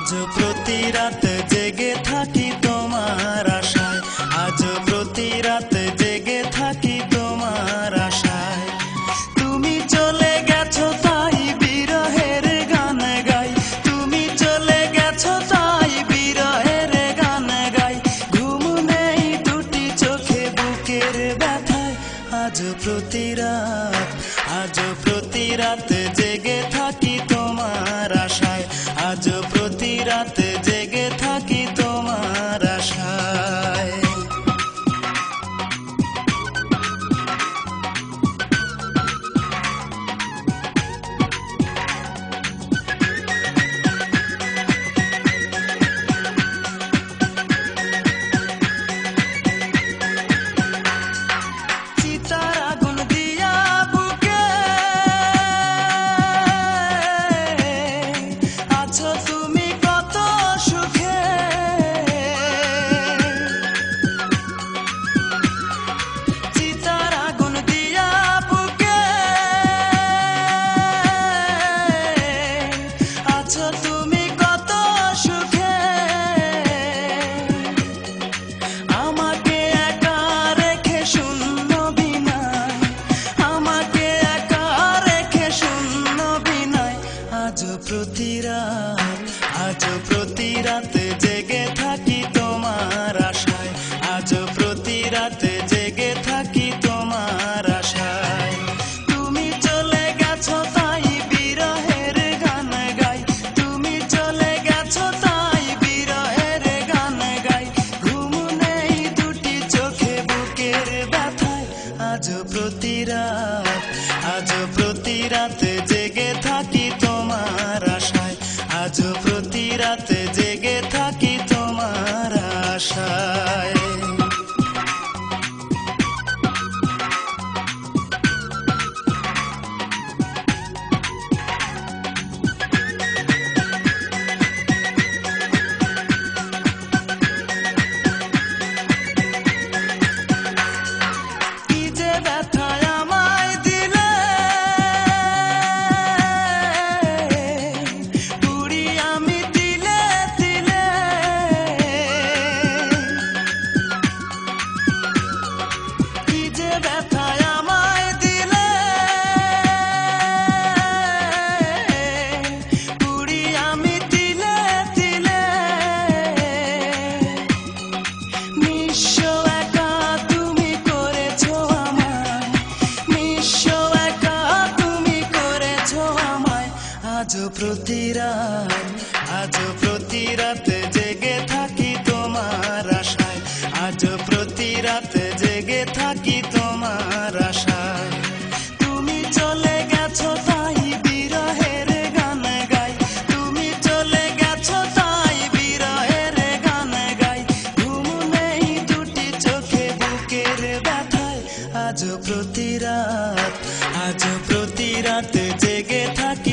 আজ প্রতি রাত জেগে থাকি তোমার আশায়, আজ প্রতি রাত জেগে থাকি তোমার আশায়। তুমি চলে গেছো তাই বিরহের গান গাই, তুমি চলে গেছো তাই বিরহের গান গাই। ঘুম নেই দুটি চোখে বুকের ব্যথায়, আজ প্রতি রাত, আজ প্রতি রাত জেগে থাকি তোমার আশায়, আজ প্রতি রাত জেগে থাকি তোমার আশায়। চিতার আগুন দিয়া বুকে আছো তুমি কত সুখে, চিতার আগুন দিয়া বুকে আছো তুমি কত সুখে। আমাকে একা রেখে শূন্য বিনায়, আমাকে একা রেখে শূন্য বিনায়। আজ প্রতি রাত, আজ প্রতি রাত জেগে থাকি তোমার আশায়, আজ প্রতি রাত জেগে থাকি তোমার আশায়। তুমি চলে গেছো তাই বিরহের গান গাই, তুমি চলে গেছো তাই বিরহের গান গাই। ঘুম নেই দুটি চোখে বুকের ব্যথায়, আজ প্রতি রাত, আজ প্রতি রাত জেগে থাকি তোমার আশায়, আজ প্রতি রাত জেগে থাকি তোমার আশায়। কি যে ব্যথায় আমায় দিলে, পুরি আমি তিলে তিলে। কি যে ব্যথায় আমায় দিলে, পুরি আমি তিলে তিলে। নিঃস্ব একা তুমি করেছো আমায়, নিঃস্ব একা তুমি করেছো আমায়। আজ প্রতি রাত, আজ প্রতি রাত জেগে থাকি তোমার আশায়, আজ প্রতি রাত জেগে থাকি তোমার আশায়। তুমি চলে গেছো তাই বিরহের গান গাই, তুমি চলে গেছো তাই বিরহের গান গাই। ঘুম নেই দুটি চোখে বুকের ব্যথায়, আজ প্রতি রাত, আজ প্রতি রাত জেগে থাকি